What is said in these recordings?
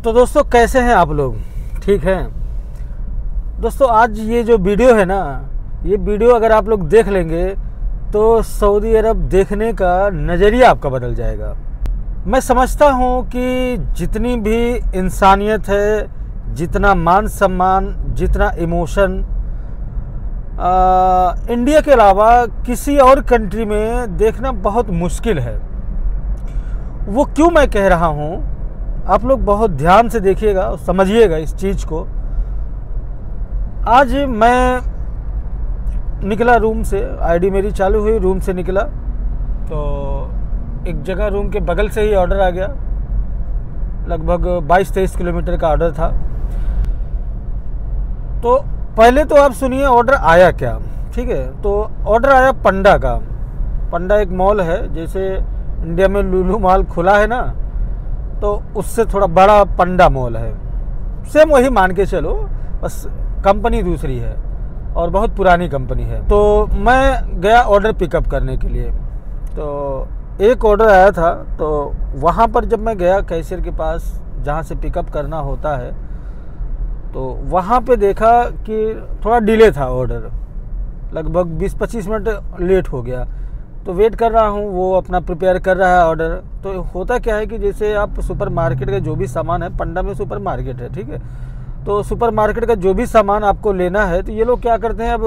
तो दोस्तों कैसे हैं आप लोग? ठीक हैं दोस्तों। आज ये जो वीडियो है ना, ये वीडियो अगर आप लोग देख लेंगे तो सऊदी अरब देखने का नज़रिया आपका बदल जाएगा। मैं समझता हूँ कि जितनी भी इंसानियत है, जितना मान सम्मान, जितना इमोशन इंडिया के अलावा किसी और कंट्री में देखना बहुत मुश्किल है। वो क्यों मैं कह रहा हूँ, आप लोग बहुत ध्यान से देखिएगा और समझिएगा इस चीज़ को। आज मैं निकला रूम से, आईडी मेरी चालू हुई, रूम से निकला तो एक जगह रूम के बगल से ही ऑर्डर आ गया। लगभग 22-23 किलोमीटर का ऑर्डर था। तो पहले तो आप सुनिए ऑर्डर आया क्या। ठीक है, तो ऑर्डर आया पंडा का। पंडा एक मॉल है, जैसे इंडिया में लुलु मॉल खुला है ना, तो उससे थोड़ा बड़ा पंडा मॉल है। सेम वही मान के चलो, बस कंपनी दूसरी है और बहुत पुरानी कंपनी है। तो मैं गया ऑर्डर पिकअप करने के लिए। तो एक ऑर्डर आया था, तो वहाँ पर जब मैं गया कैशियर के पास जहाँ से पिकअप करना होता है, तो वहाँ पे देखा कि थोड़ा डिले था ऑर्डर, लगभग 20-25 मिनट लेट हो गया। तो वेट कर रहा हूँ, वो अपना प्रिपेयर कर रहा है ऑर्डर। तो होता क्या है कि जैसे आप सुपर मार्केट का जो भी सामान है, पंडा में सुपर मार्केट है, ठीक है, तो सुपर मार्केट का जो भी सामान आपको लेना है, तो ये लोग क्या करते हैं, अब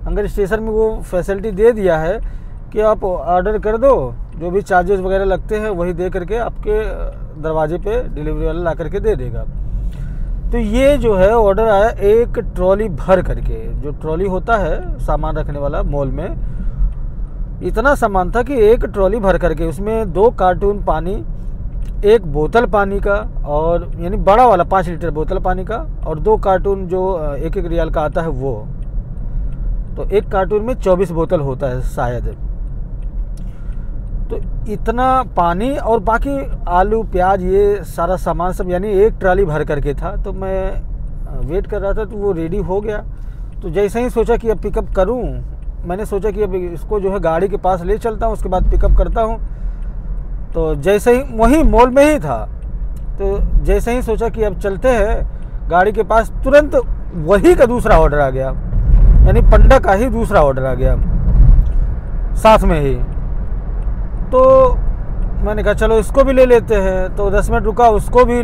अगर स्टेशन में वो फैसिलिटी दे दिया है कि आप ऑर्डर कर दो, जो भी चार्जेस वगैरह लगते हैं वही दे करके आपके दरवाजे पे डिलीवरी वाला ला करके दे देगा। तो ये जो है ऑर्डर आया एक ट्रॉली भर करके। जो ट्रॉली होता है सामान रखने वाला मॉल में, इतना सामान था कि एक ट्रॉली भर करके, उसमें 2 कार्टून पानी, 1 बोतल पानी का, और यानी बड़ा वाला 5 लीटर बोतल पानी का, और 2 कार्टून जो 1-1 रियाल का आता है वो। तो एक कार्टून में 24 बोतल होता है शायद। तो इतना पानी और बाकी आलू प्याज ये सारा सामान सब, यानी एक ट्रॉली भर करके था। तो मैं वेट कर रहा था, तो वो रेडी हो गया। तो जैसे ही सोचा कि अब पिकअप करूं, मैंने सोचा कि अब इसको जो है गाड़ी के पास ले चलता हूं, उसके बाद पिकअप करता हूं। तो जैसे ही वही मॉल में ही था, तो जैसे ही सोचा कि अब चलते हैं गाड़ी के पास, तुरंत वही का दूसरा ऑर्डर आ गया, यानी पंडा का ही दूसरा ऑर्डर आ गया साथ में ही। तो मैंने कहा चलो इसको भी ले लेते हैं। तो 10 मिनट रुका, उसको भी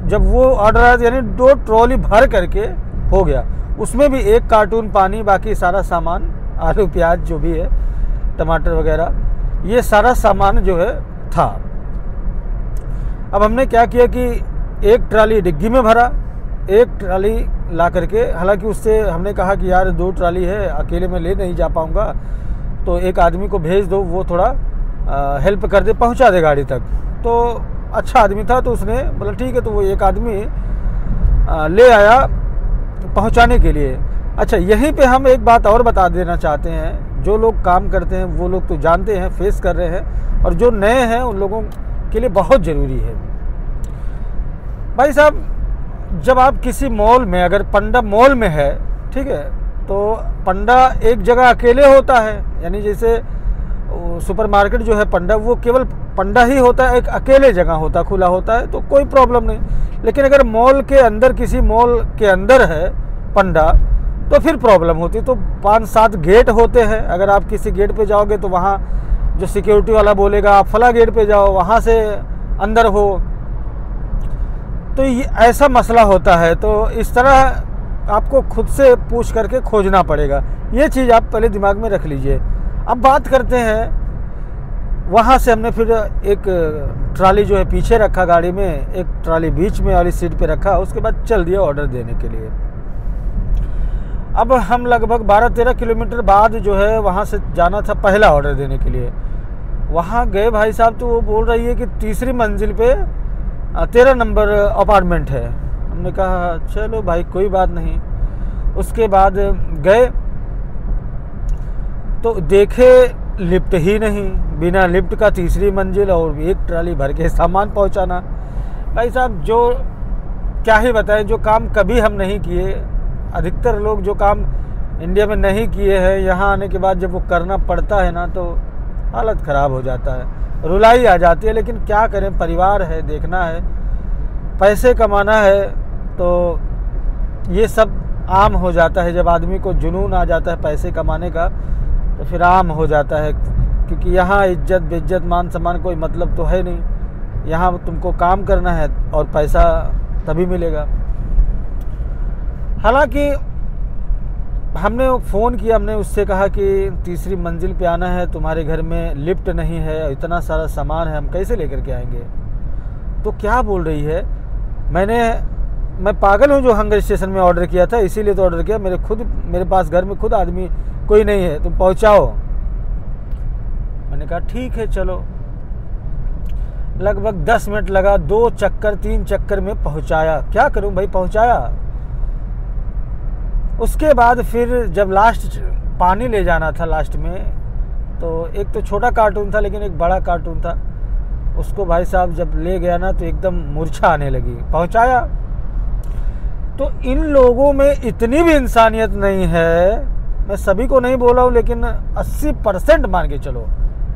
जब वो ऑर्डर आया, यानी 2 ट्रॉली भर करके हो गया। उसमें भी 1 कार्टून पानी, बाकी सारा सामान, आलू प्याज जो भी है, टमाटर वगैरह, ये सारा सामान जो है था। अब हमने क्या किया कि एक ट्राली डिग्गी में भरा, एक ट्राली ला करके, हालांकि उससे हमने कहा कि यार 2 ट्राली है, अकेले में ले नहीं जा पाऊंगा, तो एक आदमी को भेज दो, वो थोड़ा हेल्प कर दे, पहुंचा दे गाड़ी तक। तो अच्छा आदमी था, तो उसने बोला ठीक है। तो वो एक आदमी ले आया पहुंचाने के लिए। अच्छा, यहीं पे हम एक बात और बता देना चाहते हैं। जो लोग काम करते हैं वो लोग तो जानते हैं, फेस कर रहे हैं, और जो नए हैं उन लोगों के लिए बहुत ज़रूरी है। भाई साहब, जब आप किसी मॉल में, अगर पंडा मॉल में है, ठीक है, तो पंडा एक जगह अकेले होता है, यानी जैसे सुपर मार्केट जो है पंडा, वो केवल पंडा ही होता है, एक अकेले जगह होता, खुला होता है, तो कोई प्रॉब्लम नहीं। लेकिन अगर मॉल के अंदर, किसी मॉल के अंदर है पंडा, तो फिर प्रॉब्लम होती है। तो 5-7 गेट होते हैं। अगर आप किसी गेट पे जाओगे तो वहाँ जो सिक्योरिटी वाला बोलेगा आप फला गेट पे जाओ, वहाँ से अंदर हो। तो ये ऐसा मसला होता है। तो इस तरह आपको खुद से पूछ करके खोजना पड़ेगा। ये चीज़ आप पहले दिमाग में रख लीजिए। अब बात करते हैं, वहाँ से हमने फिर एक ट्राली जो है पीछे रखा गाड़ी में, एक ट्राली बीच में वाली सीट पे रखा, उसके बाद चल दिया ऑर्डर देने के लिए। अब हम लगभग 12-13 किलोमीटर बाद जो है वहाँ से जाना था पहला ऑर्डर देने के लिए। वहाँ गए भाई साहब, तो वो बोल रही है कि 3री मंजिल पे 13 नंबर अपार्टमेंट है। हमने कहा चलो भाई कोई बात नहीं। उसके बाद गए तो देखे लिफ्ट ही नहीं, बिना लिफ्ट का 3री मंजिल और एक ट्राली भर के सामान पहुँचाना। भाई साहब, जो क्या ही बताएं, जो काम कभी हम नहीं किए, अधिकतर लोग जो काम इंडिया में नहीं किए हैं, यहाँ आने के बाद जब वो करना पड़ता है ना, तो हालत ख़राब हो जाता है, रुलाई आ जाती है। लेकिन क्या करें, परिवार है, देखना है। पैसे कमाना है तो ये सब आम हो जाता है। जब आदमी को जुनून आ जाता है पैसे कमाने का तो फिर आम हो जाता है, क्योंकि यहाँ इज्जत बेइज्जत मान सम्मान कोई मतलब तो है नहीं। यहाँ तुमको काम करना है और पैसा तभी मिलेगा। हालांकि हमने फ़ोन किया, हमने उससे कहा कि तीसरी मंजिल पे आना है, तुम्हारे घर में लिफ्ट नहीं है, इतना सारा सामान है, हम कैसे लेकर के आएंगे। तो क्या बोल रही है, मैं पागल हूँ जो हंगर स्टेशन में ऑर्डर किया था, इसीलिए तो ऑर्डर किया। मेरे पास घर में खुद आदमी कोई नहीं है, तुम पहुँचाओ। मैंने कहा ठीक है चलो। लगभग 10 मिनट लगा, 2 चक्कर 3 चक्कर में पहुँचाया। क्या करूँ भाई, पहुँचाया। उसके बाद फिर जब लास्ट पानी ले जाना था लास्ट में, तो एक तो छोटा कार्टून था लेकिन एक बड़ा कार्टून था, उसको भाई साहब जब ले गया ना तो एकदम मूर्छा आने लगी। पहुंचाया। तो इन लोगों में इतनी भी इंसानियत नहीं है, मैं सभी को नहीं बोला हूँ लेकिन 80% मान के चलो,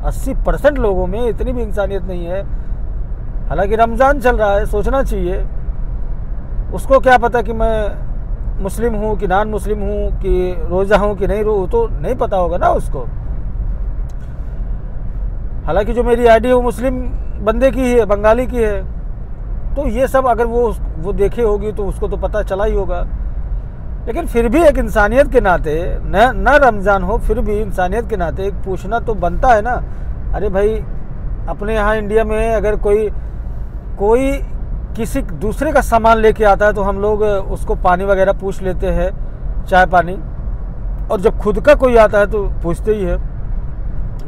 80% लोगों में इतनी भी इंसानियत नहीं है। हालांकि रमज़ान चल रहा है, सोचना चाहिए। उसको क्या पता कि मैं मुस्लिम हूँ कि नॉन मुस्लिम हूँ, कि रोज़ा हूँ कि नहीं, तो नहीं पता होगा ना उसको। हालांकि जो मेरी आईडी है वो मुस्लिम बंदे की है, बंगाली की है, तो ये सब अगर वो देखे होगी तो उसको तो पता चला ही होगा। लेकिन फिर भी एक इंसानियत के नाते, न रमज़ान हो फिर भी इंसानियत के नाते एक पूछना तो बनता है ना। अरे भाई, अपने यहाँ इंडिया में अगर कोई किसी दूसरे का सामान लेके आता है तो हम लोग उसको पानी वगैरह पूछ लेते हैं, चाय पानी, और जब खुद का कोई आता है तो पूछते ही है।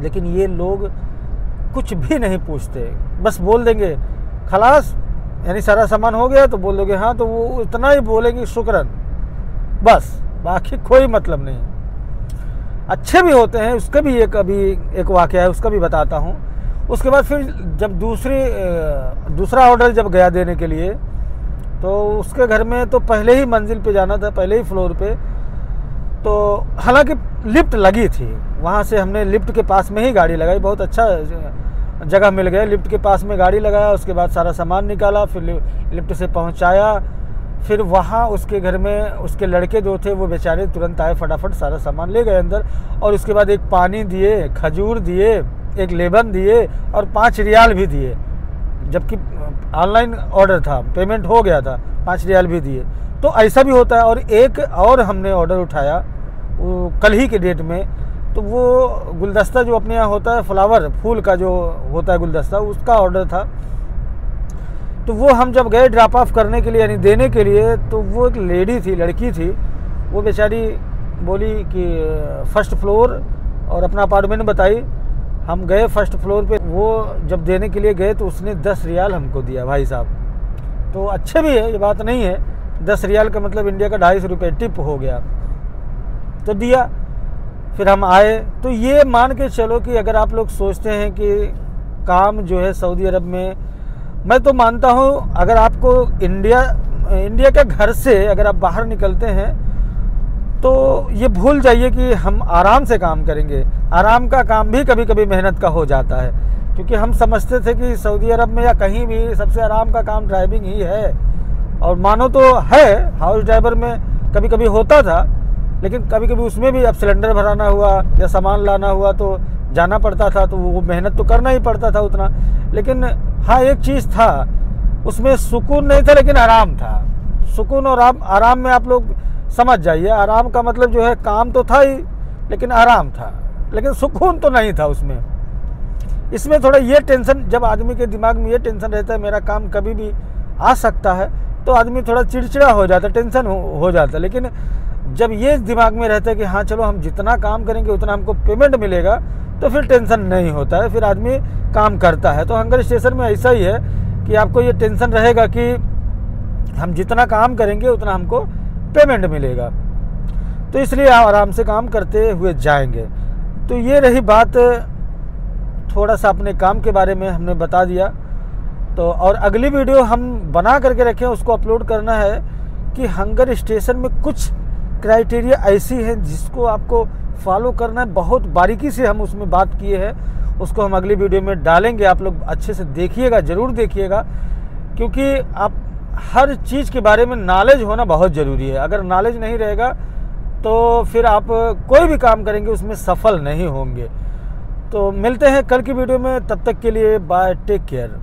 लेकिन ये लोग कुछ भी नहीं पूछते, बस बोल देंगे खलास, यानी सारा सामान हो गया, तो बोल दोगे हाँ, तो वो इतना ही बोलेंगे शुक्रन, बस, बाकी कोई मतलब नहीं। अच्छे भी होते हैं, उसका भी एक वाक़या है, उसका भी बताता हूँ। उसके बाद फिर जब दूसरा ऑर्डर जब गया देने के लिए, तो उसके घर में तो पहले ही मंजिल पे जाना था, पहले ही फ्लोर पे। तो हालांकि लिफ्ट लगी थी, वहाँ से हमने लिफ्ट के पास में ही गाड़ी लगाई, बहुत अच्छा जगह मिल गया, लिफ्ट के पास में गाड़ी लगाया। उसके बाद सारा सामान निकाला, फिर लिफ्ट से पहुँचाया। फिर वहाँ उसके घर में उसके लड़के जो थे वो बेचारे तुरंत आए, फटाफट सारा सामान ले गए अंदर। और उसके बाद एक पानी दिए, खजूर दिए, एक लेबन दिए और 5 रियाल भी दिए, जबकि ऑनलाइन ऑर्डर था, पेमेंट हो गया था, 5 रियाल भी दिए। तो ऐसा भी होता है। और एक और हमने ऑर्डर उठाया वो कल ही के डेट में, तो वो गुलदस्ता जो अपने यहाँ होता है, फ्लावर फूल का जो होता है गुलदस्ता, उसका ऑर्डर था। तो वो हम जब गए ड्रॉप ऑफ करने के लिए, यानी देने के लिए, तो वो एक लेडी थी, लड़की थी, वो बेचारी बोली कि फर्स्ट फ्लोर, और अपना अपार्टमेंट बताई। हम गए फर्स्ट फ्लोर पे, वो जब देने के लिए गए तो उसने 10 रियाल हमको दिया भाई साहब। तो अच्छे भी है, ये बात नहीं है, 10 रियाल का मतलब इंडिया का 250 रुपये टिप हो गया, तो दिया। फिर हम आए। तो ये मान के चलो कि अगर आप लोग सोचते हैं कि काम जो है सऊदी अरब में, मैं तो मानता हूँ अगर आपको इंडिया के घर से अगर आप बाहर निकलते हैं तो ये भूल जाइए कि हम आराम से काम करेंगे। आराम का काम भी कभी कभी मेहनत का हो जाता है, क्योंकि हम समझते थे कि सऊदी अरब में या कहीं भी सबसे आराम का काम ड्राइविंग ही है। और मानो तो है, हाउस ड्राइवर में कभी कभी होता था, लेकिन कभी कभी उसमें भी अब सिलेंडर भराना हुआ या सामान लाना हुआ तो जाना पड़ता था, तो वो मेहनत तो करना ही पड़ता था उतना। लेकिन हाँ, एक चीज़ था, उसमें सुकून नहीं था लेकिन आराम था। सुकून और आराम में आप लोग समझ जाइए, आराम का मतलब जो है काम तो था ही लेकिन आराम था, लेकिन सुकून तो नहीं था उसमें। इसमें थोड़ा ये टेंशन, जब आदमी के दिमाग में ये टेंशन रहता है मेरा काम कभी भी आ सकता है, तो आदमी थोड़ा चिड़चिड़ा हो जाता है, टेंशन हो जाता है। लेकिन जब ये दिमाग में रहता है कि हाँ चलो हम जितना काम करेंगे उतना हमको पेमेंट मिलेगा, तो फिर टेंशन नहीं होता है, फिर आदमी काम करता है। तो हंगर स्टेशन में ऐसा ही है कि आपको ये टेंशन रहेगा कि हम जितना काम करेंगे उतना हमको पेमेंट मिलेगा, तो इसलिए आप आराम से काम करते हुए जाएंगे। तो ये रही बात, थोड़ा सा अपने काम के बारे में हमने बता दिया। तो और अगली वीडियो हम बना करके रखें, उसको अपलोड करना है कि हंगर स्टेशन में कुछ क्राइटेरिया ऐसी हैं जिसको आपको फॉलो करना है। बहुत बारीकी से हम उसमें बात किए हैं, उसको हम अगली वीडियो में डालेंगे। आप लोग अच्छे से देखिएगा, ज़रूर देखिएगा, क्योंकि आप हर चीज़ के बारे में नॉलेज होना बहुत ज़रूरी है। अगर नॉलेज नहीं रहेगा तो फिर आप कोई भी काम करेंगे उसमें सफल नहीं होंगे। तो मिलते हैं कल की वीडियो में, तब तक के लिए बाय, टेक केयर।